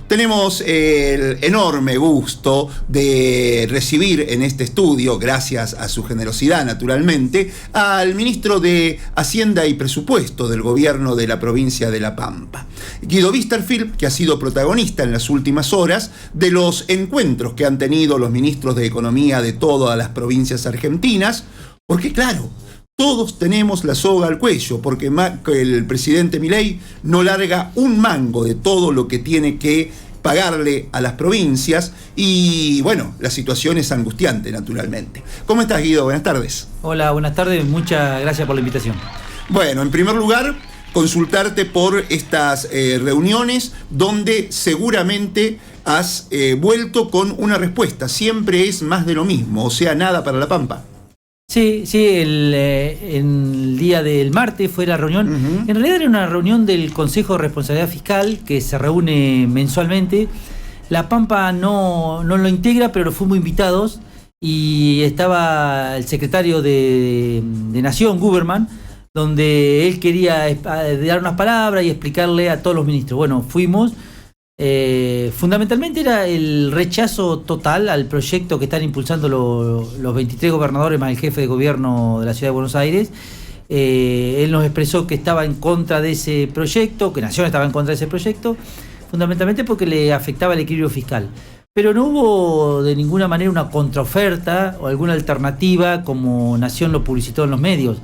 Tenemos el enorme gusto de recibir en este estudio, gracias a su generosidad naturalmente, al ministro de Hacienda y Presupuesto del gobierno de la provincia de La Pampa, Guido Westerfield, que ha sido protagonista en las últimas horas de los encuentros que han tenido los ministros de Economía de todas las provincias argentinas, porque claro, todos tenemos la soga al cuello, porque el presidente Milei no larga un mango de todo lo que tiene que pagarle a las provincias y, bueno, la situación es angustiante, naturalmente. ¿Cómo estás, Guido? Buenas tardes. Hola, buenas tardes. Muchas gracias por la invitación. Bueno, en primer lugar, consultarte por estas reuniones donde seguramente has vuelto con una respuesta. Siempre es más de lo mismo, o sea, nada para La Pampa. Sí, el día del martes fue la reunión. En realidad era una reunión del Consejo de Responsabilidad Fiscal que se reúne mensualmente. La Pampa no lo integra, pero fuimos invitados y estaba el secretario de Nación, Guberman, donde él quería dar unas palabras y explicarle a todos los ministros. Bueno, fuimos. Fundamentalmente era el rechazo total al proyecto que están impulsando los 23 gobernadores más el jefe de gobierno de la ciudad de Buenos Aires. Él nos expresó que estaba en contra de ese proyecto, que Nación estaba en contra de ese proyecto, fundamentalmente porque le afectaba el equilibrio fiscal. Pero no hubo de ninguna manera una contraoferta o alguna alternativa como Nación lo publicitó en los medios.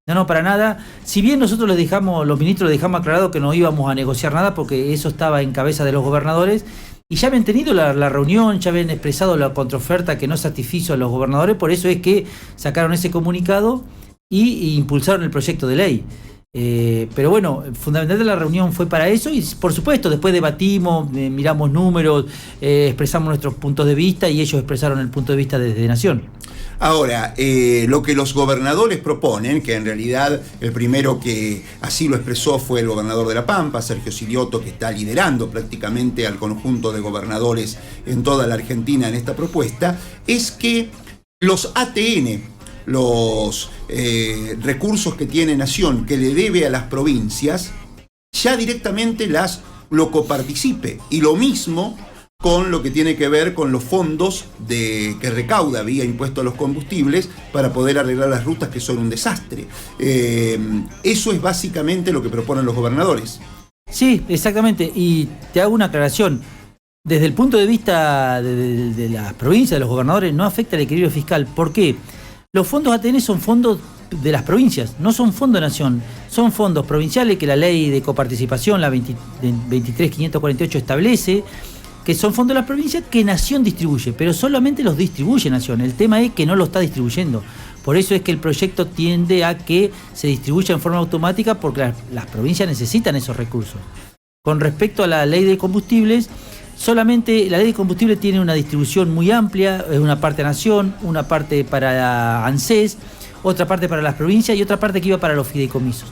No, para nada. Si bien nosotros los ministros dejamos aclarado que no íbamos a negociar nada porque eso estaba en cabeza de los gobernadores y ya habían tenido la reunión, ya habían expresado la contraoferta que no satisfizo a los gobernadores, por eso es que sacaron ese comunicado y impulsaron el proyecto de ley. Pero bueno, fundamentalmente la reunión fue para eso y por supuesto después debatimos, miramos números, expresamos nuestros puntos de vista y ellos expresaron el punto de vista desde Nación. Ahora, lo que los gobernadores proponen, que en realidad el primero que así lo expresó fue el gobernador de La Pampa, Sergio Siriotto, que está liderando prácticamente al conjunto de gobernadores en toda la Argentina en esta propuesta, es que los ATN, los recursos que tiene Nación, que le debe a las provincias, ya directamente lo coparticipe. Y lo mismo con lo que tiene que ver con los fondos que recauda vía impuesto a los combustibles para poder arreglar las rutas que son un desastre. Eso es básicamente lo que proponen los gobernadores. Sí, exactamente. Y te hago una aclaración. Desde el punto de vista de las provincias, de los gobernadores, no afecta el equilibrio fiscal. ¿Por qué? Los fondos ATN son fondos de las provincias, no son fondos de Nación, son fondos provinciales que la ley de coparticipación, la 23.548, establece, que son fondos de las provincias que Nación distribuye, pero solamente los distribuye Nación. El tema es que no lo está distribuyendo. Por eso es que el proyecto tiende a que se distribuya en forma automática porque las provincias necesitan esos recursos. Con respecto a la ley de combustibles, solamente la ley de combustibles tiene una distribución muy amplia, es una parte Nación, una parte para ANSES, otra parte para las provincias y otra parte que iba para los fideicomisos.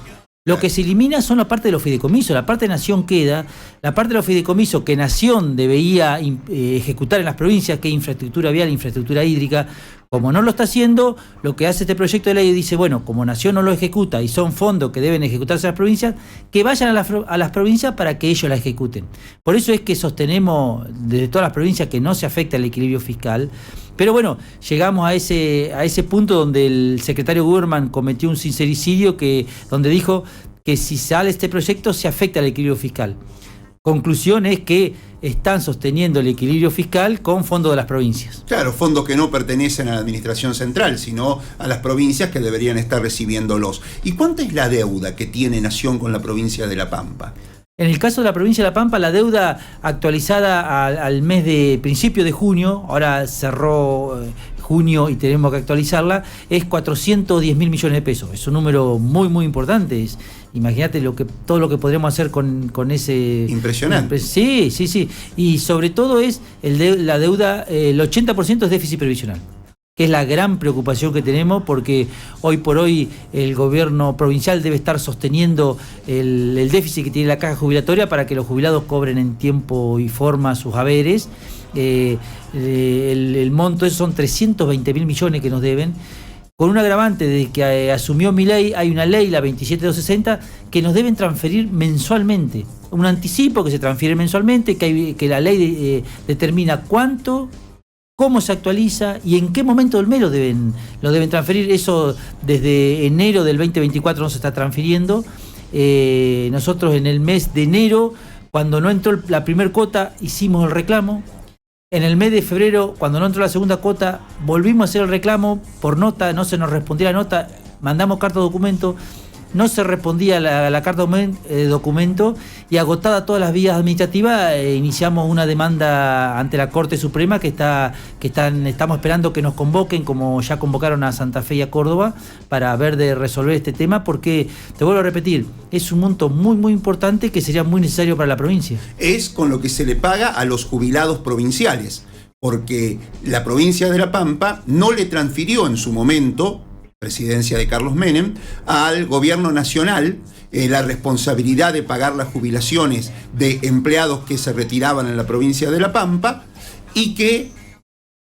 Lo que se elimina son la parte de los fideicomisos, la parte de Nación queda, la parte de los fideicomisos que Nación debía ejecutar en las provincias, que es infraestructura vial, infraestructura hídrica, como no lo está haciendo, lo que hace este proyecto de ley dice, bueno, como Nación no lo ejecuta y son fondos que deben ejecutarse en las provincias, que vayan a las provincias para que ellos la ejecuten. Por eso es que sostenemos desde todas las provincias que no se afecta el equilibrio fiscal. Pero bueno, llegamos a ese punto donde el secretario Guberman cometió un sincericidio donde dijo que si sale este proyecto se afecta al equilibrio fiscal. Conclusión es que están sosteniendo el equilibrio fiscal con fondos de las provincias. Claro, fondos que no pertenecen a la administración central, sino a las provincias que deberían estar recibiéndolos. ¿Y cuánta es la deuda que tiene Nación con la provincia de La Pampa? En el caso de la provincia de La Pampa, la deuda actualizada al mes de principio de junio, ahora cerró junio y tenemos que actualizarla, es 410.000 millones de pesos. Es un número muy, muy importante. Imagínate todo lo que podríamos hacer con ese... Impresionante. Sí. Y sobre todo es la deuda, el 80% es déficit previsional, que es la gran preocupación que tenemos porque hoy por hoy el gobierno provincial debe estar sosteniendo el déficit que tiene la caja jubilatoria para que los jubilados cobren en tiempo y forma sus haberes. El monto son 320.000 millones que nos deben con un agravante de que asumió Milei, hay una ley, la 27260, que nos deben transferir mensualmente. Un anticipo que se transfiere mensualmente, que la ley determina cuánto, cómo se actualiza y en qué momento del mes lo deben transferir. Eso desde enero del 2024 no se está transfiriendo. Nosotros en el mes de enero, cuando no entró la primera cuota, hicimos el reclamo. En el mes de febrero, cuando no entró la segunda cuota, volvimos a hacer el reclamo por nota, no se nos respondía la nota, mandamos carta de documento, no se respondía la carta de documento y agotada todas las vías administrativas, iniciamos una demanda ante la Corte Suprema estamos esperando que nos convoquen, como ya convocaron a Santa Fe y a Córdoba, para ver de resolver este tema, porque, te vuelvo a repetir, es un monto muy, muy importante que sería muy necesario para la provincia. Es con lo que se le paga a los jubilados provinciales, porque la provincia de La Pampa no le transfirió en su momento, presidencia de Carlos Menem, al gobierno nacional la responsabilidad de pagar las jubilaciones de empleados que se retiraban en la provincia de La Pampa, y que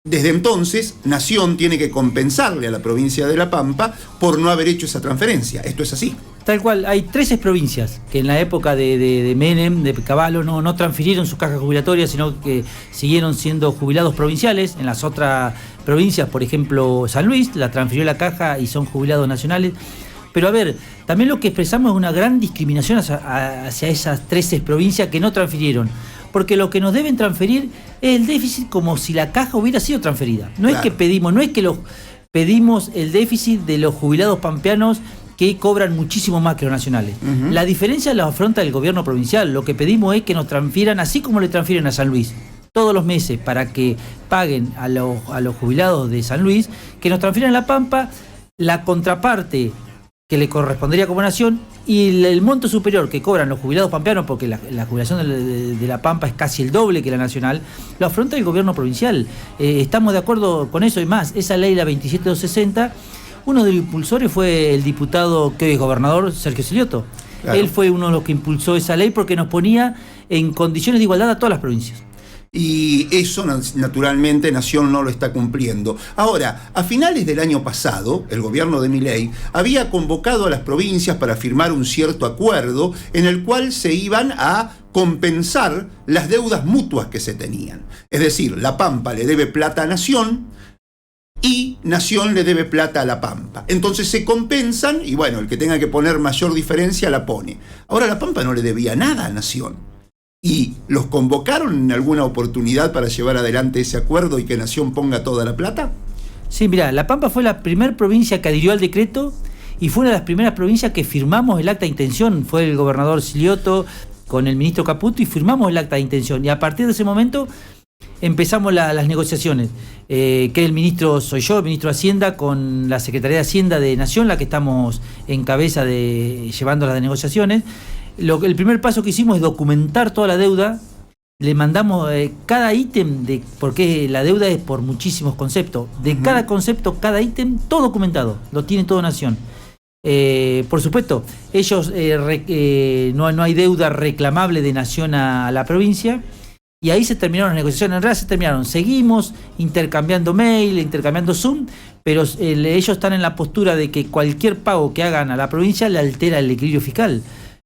desde entonces Nación tiene que compensarle a la provincia de La Pampa por no haber hecho esa transferencia. Esto es así. Tal cual, hay 13 provincias que en la época de Menem, de Cavallo, no transfirieron sus cajas jubilatorias, sino que siguieron siendo jubilados provinciales. En las otras provincias, por ejemplo, San Luis, la transfirió la caja y son jubilados nacionales. Pero a ver, también lo que expresamos es una gran discriminación hacia esas 13 provincias que no transfirieron. Porque lo que nos deben transferir es el déficit como si la caja hubiera sido transferida. No es que pedimos el déficit de los jubilados pampeanos que cobran muchísimo más que los nacionales. La diferencia la afronta el gobierno provincial. Lo que pedimos es que nos transfieran, así como le transfieren a San Luis, todos los meses para que paguen a los jubilados de San Luis, que nos transfieran a La Pampa la contraparte que le correspondería como nación y el monto superior que cobran los jubilados pampeanos, porque la jubilación de La Pampa es casi el doble que la nacional, lo afronta el gobierno provincial. Estamos de acuerdo con eso y más. Esa ley, la 27260, uno de los impulsores fue el diputado que hoy es gobernador, Sergio Silioto. Claro. Él fue uno de los que impulsó esa ley porque nos ponía en condiciones de igualdad a todas las provincias. Y eso naturalmente Nación no lo está cumpliendo. Ahora, a finales del año pasado, el gobierno de Milei había convocado a las provincias para firmar un cierto acuerdo en el cual se iban a compensar las deudas mutuas que se tenían. Es decir, La Pampa le debe plata a Nación y Nación le debe plata a La Pampa. Entonces se compensan y bueno, el que tenga que poner mayor diferencia la pone. Ahora La Pampa no le debía nada a Nación. ¿Y los convocaron en alguna oportunidad para llevar adelante ese acuerdo y que Nación ponga toda la plata? Sí, mirá, La Pampa fue la primera provincia que adhirió al decreto y fue una de las primeras provincias que firmamos el acta de intención. Fue el gobernador Silioto con el ministro Caputo y firmamos el acta de intención. Y a partir de ese momento empezamos las negociaciones, que el ministro soy yo, el ministro de Hacienda, con la Secretaría de Hacienda de Nación, la que estamos en cabeza llevando las negociaciones. El primer paso que hicimos es documentar toda la deuda. Le mandamos cada ítem, porque la deuda es por muchísimos conceptos. De cada concepto, cada ítem, todo documentado. Lo tiene todo Nación. Por supuesto, ellos no hay deuda reclamable de Nación a la provincia. Y ahí se terminaron las negociaciones. En realidad se terminaron. Seguimos intercambiando mail, intercambiando Zoom, pero ellos están en la postura de que cualquier pago que hagan a la provincia le altera el equilibrio fiscal.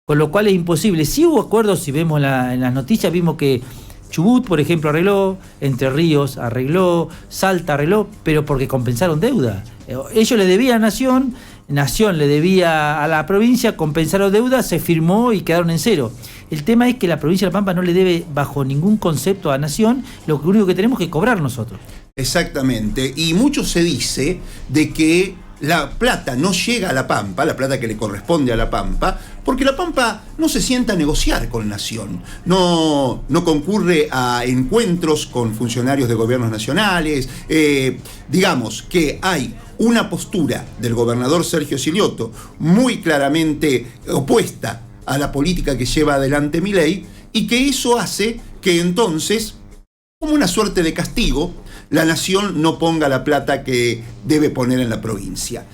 Con lo cual es imposible. Sí hubo acuerdos, si vemos en las noticias, vimos que Chubut, por ejemplo, arregló, Entre Ríos arregló, Salta arregló, pero porque compensaron deuda. Ellos le debían a Nación, Nación le debía a la provincia, compensaron deuda, se firmó y quedaron en cero. El tema es que la provincia de La Pampa no le debe bajo ningún concepto a Nación, lo único que tenemos que cobrar nosotros. Exactamente, y mucho se dice de que la plata no llega a La Pampa, la plata que le corresponde a La Pampa, porque La Pampa no se sienta a negociar con Nación, no concurre a encuentros con funcionarios de gobiernos nacionales. Digamos que hay una postura del gobernador Sergio Silioto muy claramente opuesta a la política que lleva adelante Milei, y que eso hace que entonces, como una suerte de castigo, la Nación no ponga la plata que debe poner en la provincia.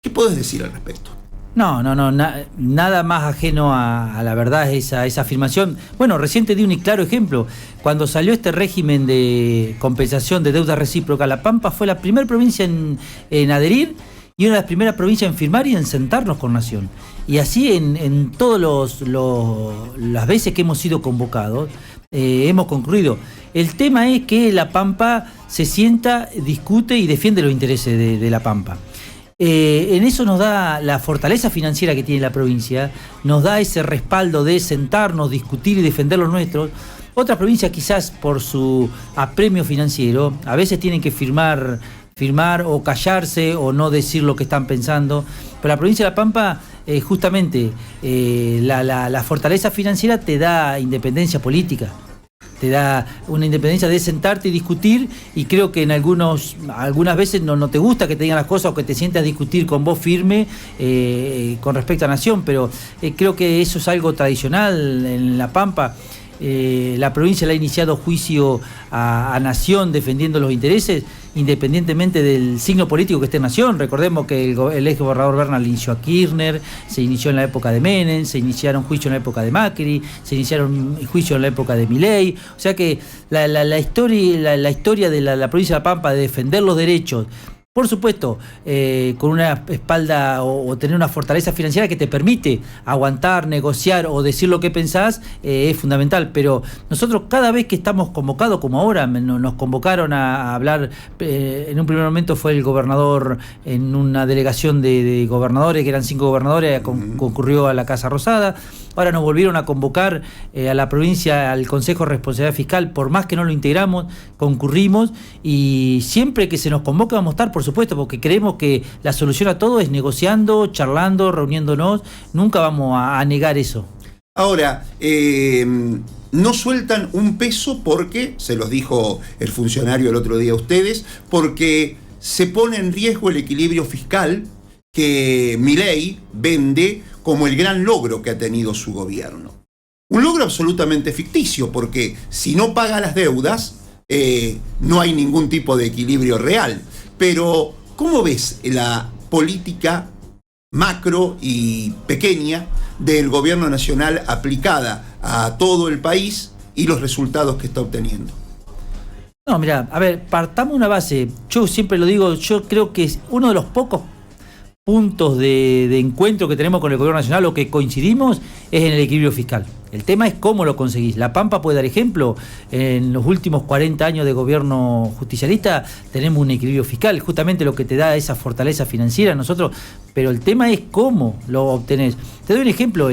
¿Qué podés decir al respecto? No, nada más ajeno a la verdad es esa afirmación. Bueno, recién te di un claro ejemplo. Cuando salió este régimen de compensación de deuda recíproca, La Pampa fue la primera provincia en adherir, y una de las primeras provincias en firmar y en sentarnos con Nación. Y así en todas las veces que hemos sido convocados, hemos concluido. El tema es que La Pampa se sienta, discute y defiende los intereses de La Pampa. En eso nos da la fortaleza financiera que tiene la provincia, nos da ese respaldo de sentarnos, discutir y defender los nuestros. Otras provincias quizás por su apremio financiero, a veces tienen que firmar o callarse o no decir lo que están pensando, pero la provincia de La Pampa justamente la fortaleza financiera te da independencia política, te da una independencia de sentarte y discutir, y creo que en algunas veces no te gusta que te digan las cosas o que te sientas a discutir con voz firme con respecto a Nación, pero creo que eso es algo tradicional en La Pampa. La provincia le ha iniciado juicio a Nación defendiendo los intereses, independientemente del signo político que esté en Nación. Recordemos que el ex gobernador Bernal inició a Kirchner, se inició en la época de Menem, se iniciaron juicios en la época de Macri, se iniciaron juicios en la época de Milei. O sea que la historia de la provincia de La Pampa de defender los derechos, por supuesto, con una espalda o tener una fortaleza financiera que te permite aguantar, negociar o decir lo que pensás, es fundamental. Pero nosotros cada vez que estamos convocados, como ahora, nos convocaron a hablar, en un primer momento fue el gobernador en una delegación de gobernadores, que eran 5 gobernadores, concurrió a la Casa Rosada. Ahora nos volvieron a convocar a la provincia, al Consejo de Responsabilidad Fiscal, por más que no lo integramos, concurrimos, y siempre que se nos convoca vamos a estar, por supuesto, porque creemos que la solución a todo es negociando, charlando, reuniéndonos. Nunca vamos a negar eso. Ahora, no sueltan un peso porque, se los dijo el funcionario el otro día a ustedes, porque se pone en riesgo el equilibrio fiscal que Milei vende como el gran logro que ha tenido su gobierno. Un logro absolutamente ficticio, porque si no paga las deudas, no hay ningún tipo de equilibrio real. Pero, ¿cómo ves la política macro y pequeña del gobierno nacional aplicada a todo el país y los resultados que está obteniendo? No, mira, a ver, partamos de una base. Yo siempre lo digo, yo creo que es uno de los pocos puntos de encuentro que tenemos con el gobierno nacional, o que coincidimos, es en el equilibrio fiscal. El tema es cómo lo conseguís. La Pampa puede dar ejemplo. En los últimos 40 años de gobierno justicialista tenemos un equilibrio fiscal, justamente lo que te da esa fortaleza financiera a nosotros, pero el tema es cómo lo obtenés. Te doy un ejemplo,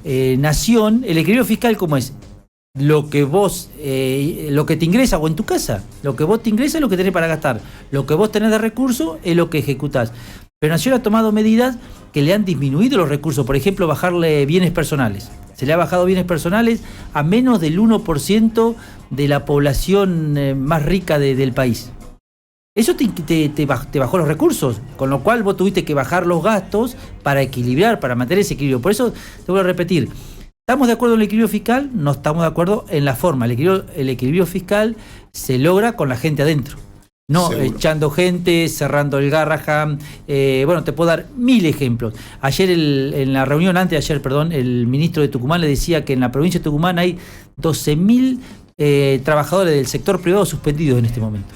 Nación, el equilibrio fiscal, ¿cómo es? Lo que vos, lo que te ingresa, o en tu casa, lo que vos te ingresa es lo que tenés para gastar, lo que vos tenés de recursos es lo que ejecutás. Pero Nación ha tomado medidas que le han disminuido los recursos, por ejemplo, bajarle bienes personales. Se le ha bajado bienes personales a menos del 1% de la población más rica del país. Eso te bajó los recursos, con lo cual vos tuviste que bajar los gastos para equilibrar, para mantener ese equilibrio. Por eso te voy a repetir, ¿estamos de acuerdo en el equilibrio fiscal? No estamos de acuerdo en la forma. El equilibrio fiscal se logra con la gente adentro. No, seguro. Echando gente, cerrando el Garrahan. Bueno, te puedo dar 1000 ejemplos. Ayer, en la reunión, antes de ayer, perdón, el ministro de Tucumán le decía que en la provincia de Tucumán hay 12.000 trabajadores del sector privado suspendidos en este momento.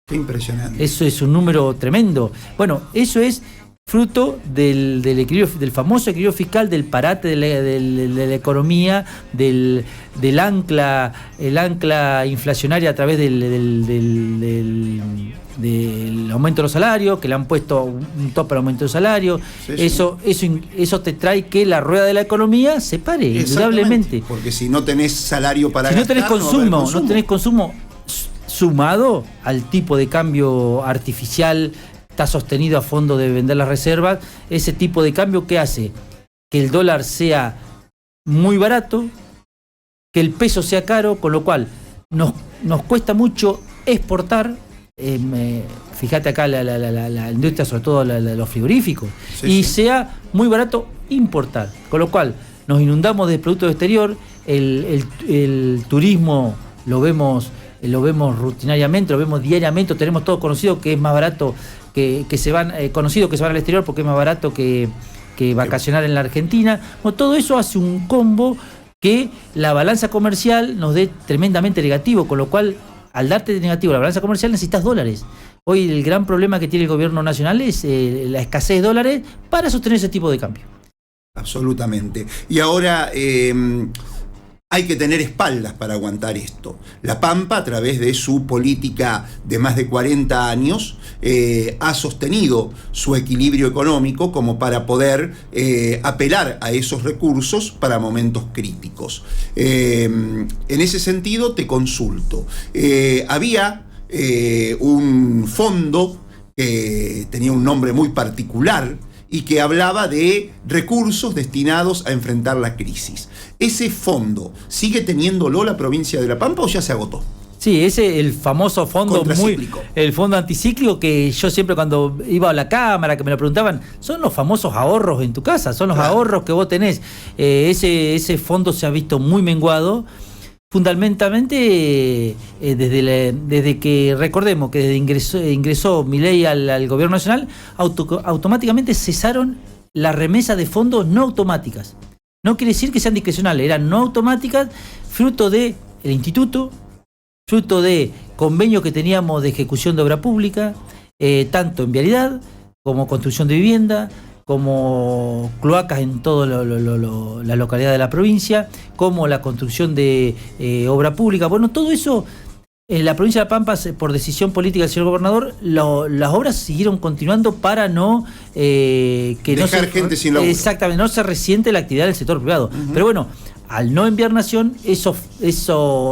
Qué impresionante. Eso es un número tremendo. Bueno, eso es fruto del equilibrio, del famoso equilibrio fiscal, del parate de la economía, del ancla inflacionaria a través del aumento de los salarios, que le han puesto un tope al aumento de salario. Sí, eso te trae que la rueda de la economía se pare, indudablemente. Porque si no tenés salario para gastar, no tenés consumo sumado al tipo de cambio artificial, está sostenido a fondo de vender las reservas, ese tipo de cambio que hace que el dólar sea muy barato, que el peso sea caro, con lo cual nos cuesta mucho exportar. Fíjate acá la industria, sobre todo los frigoríficos, y sea muy barato importar, con lo cual nos inundamos de productos exterior. El turismo lo vemos rutinariamente, lo vemos diariamente, tenemos todo conocido que es más barato que se van al exterior porque es más barato que vacacionar en la Argentina. Bueno, todo eso hace un combo que la balanza comercial nos dé tremendamente negativo, con lo cual al darte negativo la balanza comercial necesitas dólares. Hoy el gran problema que tiene el gobierno nacional es la escasez de dólares para sostener ese tipo de cambio. Absolutamente. Y ahora hay que tener espaldas para aguantar esto. La Pampa, a través de su política de más de 40 años, ha sostenido su equilibrio económico como para poder apelar a esos recursos para momentos críticos. En ese sentido, te consulto. Había un fondo que tenía un nombre muy particular y que hablaba de recursos destinados a enfrentar la crisis. ¿Ese fondo sigue teniéndolo la provincia de La Pampa o ya se agotó? Sí, ese el famoso fondo el fondo anticíclico que yo siempre cuando iba a la cámara, que me lo preguntaban, son los famosos ahorros en tu casa, son los ahorros que vos tenés. Ese fondo se ha visto muy menguado. Fundamentalmente, desde que, recordemos que desde ingresó Milei al gobierno nacional, automáticamente cesaron la remesa de fondos no automáticas. No quiere decir que sean discrecionales, eran no automáticas, fruto del instituto, fruto de convenios que teníamos de ejecución de obra pública, tanto en vialidad como construcción de vivienda, como cloacas en toda la localidad de la provincia, como la construcción de obra pública. Bueno, todo eso, en la provincia de La Pampa, por decisión política del señor gobernador, las obras siguieron continuando para no... dejar gente sin laburo. Exactamente, no se resiente la actividad del sector privado. Pero bueno, al no enviar nación, esos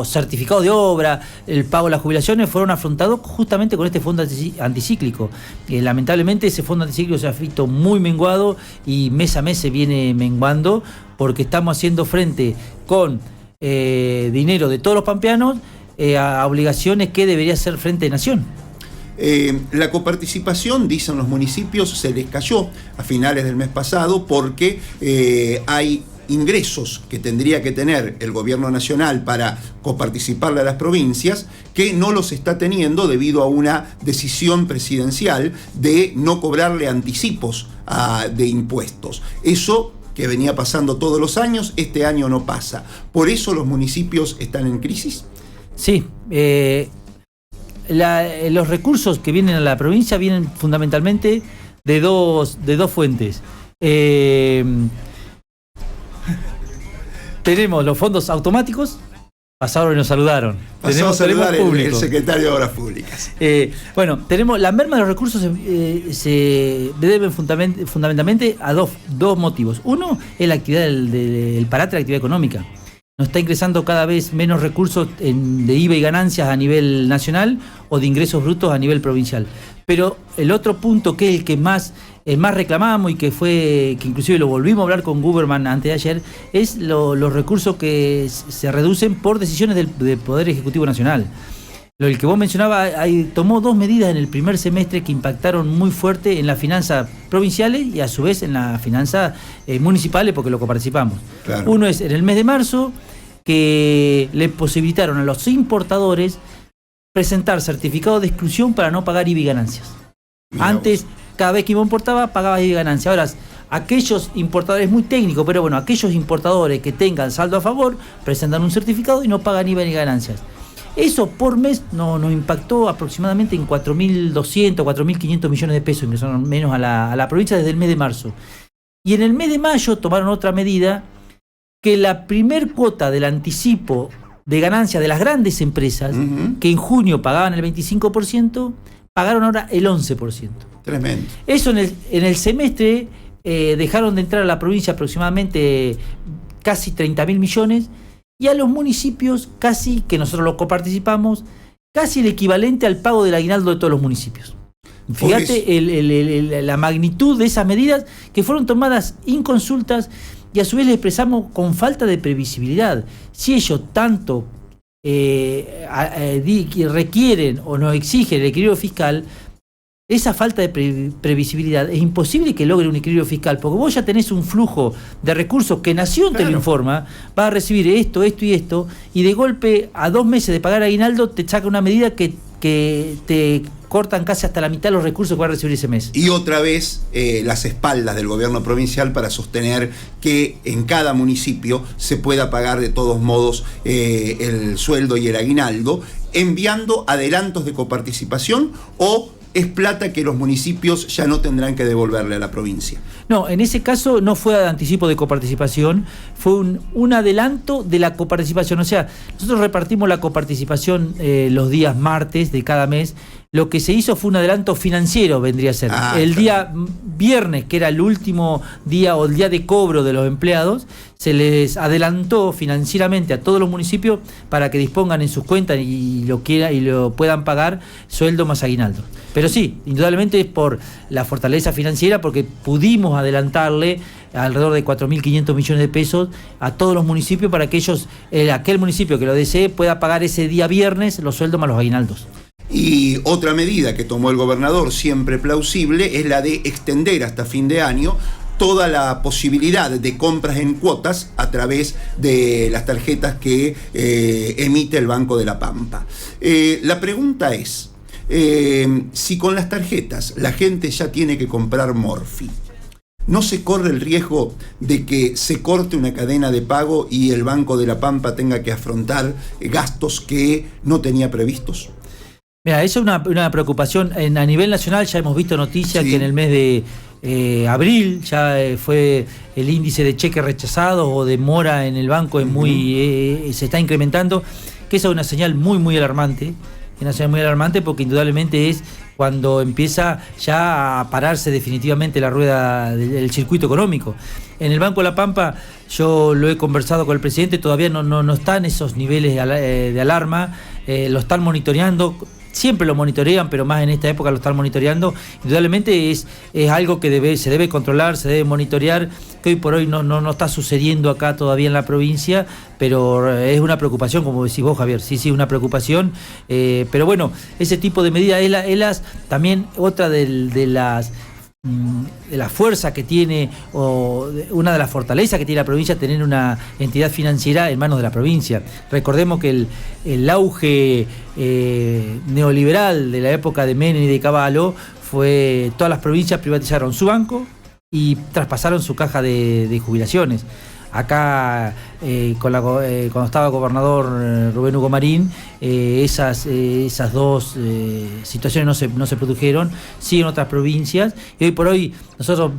certificados de obra, el pago de las jubilaciones fueron afrontados justamente con este fondo anticíclico. Lamentablemente ese fondo anticíclico se ha visto muy menguado y mes a mes se viene menguando porque estamos haciendo frente con dinero de todos los pampeanos a obligaciones que debería hacer frente de nación. La coparticipación, dicen los municipios, se les cayó a finales del mes pasado porque hay ingresos que tendría que tener el gobierno nacional para coparticiparle a las provincias, que no los está teniendo debido a una decisión presidencial de no cobrarle anticipos de impuestos. Eso que venía pasando todos los años, este año no pasa. ¿Por eso los municipios están en crisis? Sí, los recursos que vienen a la provincia vienen fundamentalmente de dos fuentes. Tenemos los fondos automáticos, pasaron y nos saludaron. Pasó a saludar el secretario de Obras Públicas. Bueno, tenemos la merma de los recursos se deben fundamentalmente a dos motivos. Uno es la actividad del parate de la actividad económica. Nos está ingresando cada vez menos recursos de IVA y ganancias a nivel nacional o de ingresos brutos a nivel provincial. Pero el otro punto, que es el más reclamamos y que inclusive lo volvimos a hablar con Guberman antes de ayer, es los recursos que se reducen por decisiones del Poder Ejecutivo Nacional. El que vos mencionabas, tomó 2 medidas en el primer semestre que impactaron muy fuerte en las finanzas provinciales y a su vez en las finanzas municipales, porque lo coparticipamos. Claro. Uno es en el mes de marzo, que le posibilitaron a los importadores presentar certificados de exclusión para no pagar IVA y ganancias. Antes, cada vez que importaba, pagaba IVA y ganancias. Ahora, aquellos importadores, muy técnicos, pero bueno, aquellos importadores que tengan saldo a favor, presentan un certificado y no pagan IVA ni ganancias. Eso por mes nos impactó aproximadamente en 4.200, 4.500 millones de pesos, que son menos a la provincia desde el mes de marzo. Y en el mes de mayo tomaron otra medida, que la primer cuota del anticipo de ganancia de las grandes empresas, que en junio pagaban el 25%, pagaron ahora el 11%. Tremendo. Eso en el semestre dejaron de entrar a la provincia aproximadamente casi 30.000 millones, y a los municipios casi, que nosotros los coparticipamos, casi el equivalente al pago del aguinaldo de todos los municipios. Fíjate la magnitud de esas medidas que fueron tomadas inconsultas y a su vez le expresamos con falta de previsibilidad. Si ellos tanto requieren o nos exigen el equilibrio fiscal, esa falta de previsibilidad es imposible que logre un equilibrio fiscal, porque vos ya tenés un flujo de recursos que Nación te lo informa, vas a recibir esto y esto, y de golpe a 2 meses de pagar aguinaldo te saca una medida que que te cortan casi hasta la mitad los recursos que vas a recibir ese mes. Y otra vez las espaldas del gobierno provincial para sostener que en cada municipio se pueda pagar de todos modos el sueldo y el aguinaldo, enviando adelantos de coparticipación, o es plata que los municipios ya no tendrán que devolverle a la provincia. No, en ese caso no fue anticipo de coparticipación, fue un adelanto de la coparticipación. O sea, nosotros repartimos la coparticipación los días martes de cada mes. Lo que se hizo fue un adelanto financiero, vendría a ser. El día viernes, que era el último día o el día de cobro de los empleados, se les adelantó financieramente a todos los municipios para que dispongan en sus cuentas y lo puedan pagar sueldo más aguinaldo. Pero sí, indudablemente es por la fortaleza financiera, porque pudimos adelantarle alrededor de 4.500 millones de pesos a todos los municipios para que ellos, aquel municipio que lo desee, pueda pagar ese día viernes los sueldos más los aguinaldos. Y otra medida que tomó el gobernador, siempre plausible, es la de extender hasta fin de año toda la posibilidad de compras en cuotas a través de las tarjetas que emite el Banco de la Pampa. La pregunta es, si con las tarjetas la gente ya tiene que comprar Morphy, ¿no se corre el riesgo de que se corte una cadena de pago y el Banco de la Pampa tenga que afrontar gastos que no tenía previstos? Mira, eso es una preocupación. A nivel nacional ya hemos visto noticias que en el mes de abril ya fue el índice de cheques rechazados o de mora en el banco se está incrementando, que esa es una señal muy alarmante. Una señal muy alarmante porque indudablemente es cuando empieza ya a pararse definitivamente la rueda del circuito económico. En el Banco de la Pampa yo lo he conversado con el presidente, todavía no están esos niveles de alarma, lo están monitoreando. Siempre lo monitorean, pero más en esta época lo están monitoreando. Indudablemente es algo que se debe controlar, se debe monitorear, que hoy por hoy no está sucediendo acá todavía en la provincia, pero es una preocupación, como decís vos, Javier. Sí, una preocupación. Pero bueno, ese tipo de medidas, también otra de la fuerza que tiene, o una de las fortalezas que tiene la provincia, tener una entidad financiera en manos de la provincia. Recordemos que el auge neoliberal de la época de Menem y de Cavallo fue todas las provincias privatizaron su banco y traspasaron su caja de jubilaciones. Acá, cuando estaba gobernador Rubén Hugo Marín, esas dos situaciones no se produjeron, sí en otras provincias, y hoy por hoy nosotros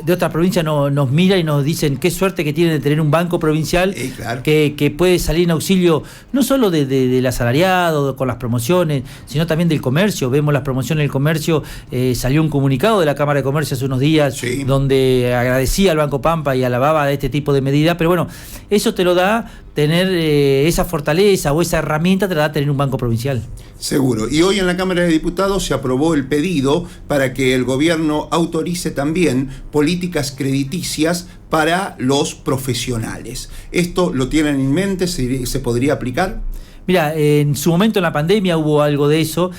de otras provincias nos miran y nos dicen qué suerte que tienen de tener un banco provincial claro, que puede salir en auxilio no solo del asalariado con las promociones, sino también del comercio. Vemos las promociones del comercio, salió un comunicado de la Cámara de Comercio hace unos días donde agradecía al Banco Pampa y alababa este tipo de medidas, pero bueno, eso te lo da tener esa fortaleza o esa herramienta, te la da tener un banco provincial. Seguro. Y hoy en la Cámara de Diputados se aprobó el pedido para que el gobierno autorice también políticas crediticias para los profesionales. ¿Esto lo tienen en mente? ¿Se podría aplicar? Mira, en su momento en la pandemia hubo algo de eso.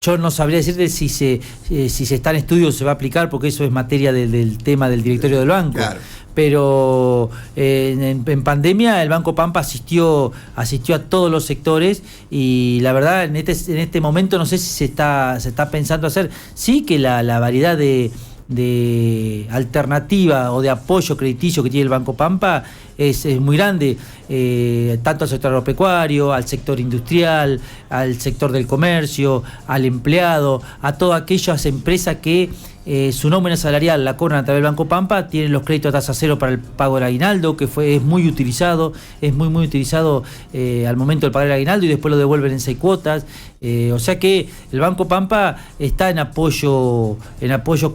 Yo no sabría decirte si se está en estudio o se va a aplicar, porque eso es materia del tema del directorio del banco. Claro. Pero en pandemia el Banco Pampa asistió a todos los sectores, y la verdad en este momento no sé si se está pensando hacer. Sí que la variedad de alternativa o de apoyo crediticio que tiene el Banco Pampa es muy grande, tanto al sector agropecuario, al sector industrial, al sector del comercio, al empleado, a todas aquellas empresas que su nómina salarial la cobran a través del Banco Pampa, tienen los créditos a tasa cero para el pago del aguinaldo, que es muy utilizado al momento de pagar el aguinaldo, y después lo devuelven en 6 cuotas. O sea que el Banco Pampa está en apoyo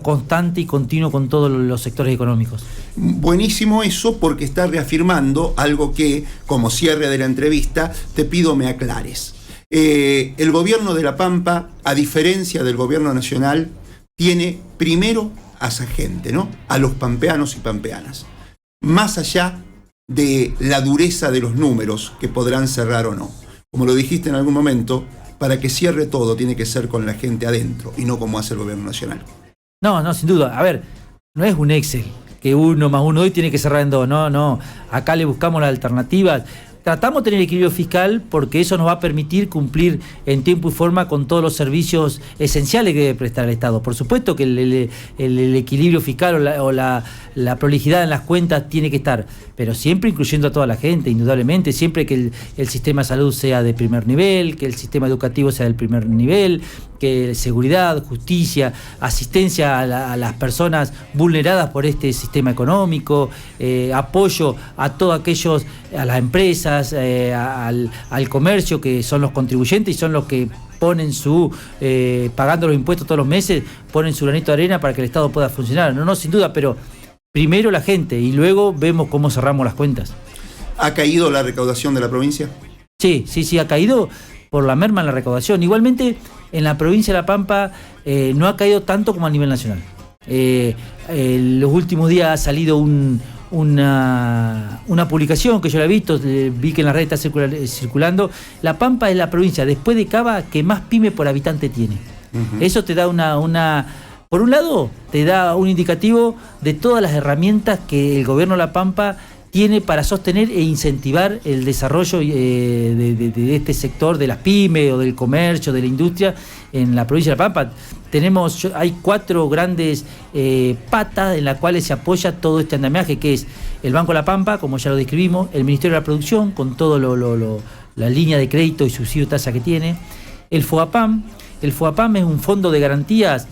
constante y continuo con todos los sectores económicos. Buenísimo eso, porque está reafirmando algo que, como cierre de la entrevista, te pido me aclares. El gobierno de La Pampa, a diferencia del gobierno nacional, tiene primero a esa gente, ¿no? A los pampeanos y pampeanas. Más allá de la dureza de los números que podrán cerrar o no. Como lo dijiste en algún momento, para que cierre todo tiene que ser con la gente adentro y no como hace el gobierno nacional. No, sin duda. A ver, no es un Excel que 1 más 1 hoy tiene que cerrar en 2. No. Acá le buscamos las alternativas. tratamos de tener equilibrio fiscal porque eso nos va a permitir cumplir en tiempo y forma con todos los servicios esenciales que debe prestar el Estado. Por supuesto que el equilibrio fiscal o la prolijidad en las cuentas tiene que estar, pero siempre incluyendo a toda la gente, indudablemente, siempre que el sistema de salud sea de primer nivel, que el sistema educativo sea del primer nivel, que seguridad, justicia, asistencia a las personas vulneradas por este sistema económico, apoyo a todos aquellos, a las empresas, al comercio, que son los contribuyentes y son los que ponen pagando los impuestos todos los meses, ponen su granito de arena para que el Estado pueda funcionar. No, sin duda, pero primero la gente y luego vemos cómo cerramos las cuentas. ¿Ha caído la recaudación de la provincia? Sí, ha caído por la merma en la recaudación. Igualmente, en la provincia de La Pampa no ha caído tanto como a nivel nacional. Los últimos días ha salido una publicación que yo la he visto, vi que en las redes está circulando. La Pampa es la provincia, después de Cava, que más pyme por habitante tiene. Eso te da por un lado, te da un indicativo de todas las herramientas que el gobierno de La Pampa tiene para sostener e incentivar el desarrollo de este sector de las pymes o del comercio, de la industria en la provincia de La Pampa. Hay 4 grandes patas en las cuales se apoya todo este andamiaje, que es el Banco de La Pampa, como ya lo describimos, el Ministerio de la Producción, con todo la línea de crédito y subsidio tasa que tiene, el FOGAPAM. El FOGAPAM es un fondo de garantías,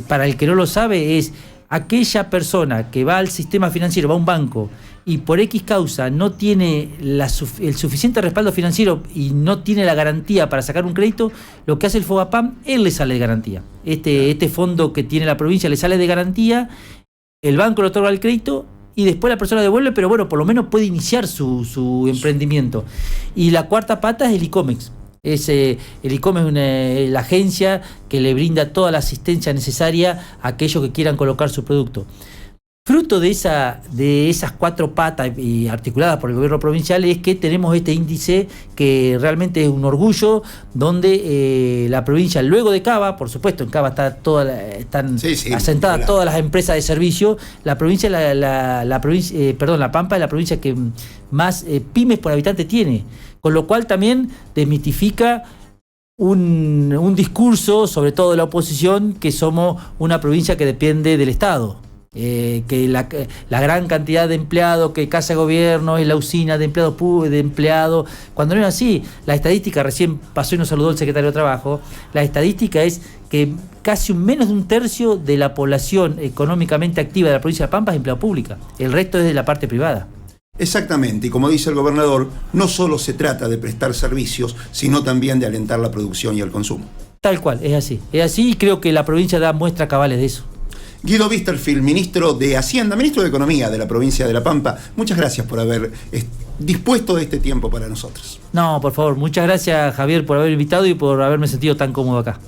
para el que no lo sabe, es aquella persona que va al sistema financiero, va a un banco, y por X causa no tiene el suficiente respaldo financiero y no tiene la garantía para sacar un crédito, lo que hace el FOGAPAM, él le sale de garantía. Este fondo que tiene la provincia le sale de garantía, el banco le otorga el crédito y después la persona devuelve, pero bueno, por lo menos puede iniciar su emprendimiento. Y la cuarta pata es el ICOMEX. El ICOMEX es la agencia que le brinda toda la asistencia necesaria a aquellos que quieran colocar su producto. Fruto de esas 4 patas y articuladas por el gobierno provincial es que tenemos este índice que realmente es un orgullo, donde la provincia, luego de Cava, por supuesto, en Cava están asentadas todas las empresas de servicio, la provincia, La Pampa es la provincia que más pymes por habitante tiene, con lo cual también desmitifica un discurso, sobre todo de la oposición, que somos una provincia que depende del Estado. Que la gran cantidad de empleados que Casa de Gobierno es la usina de empleados, cuando no es así. La estadística, recién pasó y nos saludó el secretario de Trabajo, la estadística es que casi menos de un tercio de la población económicamente activa de la provincia de La Pampa es empleado pública, el resto es de la parte privada. Exactamente, y como dice el gobernador, no solo se trata de prestar servicios, sino también de alentar la producción y el consumo. Tal cual, es así y creo que la provincia da muestras cabales de eso. Guido Wisterfeld, ministro de Hacienda, ministro de Economía de la provincia de La Pampa, muchas gracias por haber dispuesto de este tiempo para nosotros. No, por favor, muchas gracias, Javier, por haber invitado y por haberme sentido tan cómodo acá.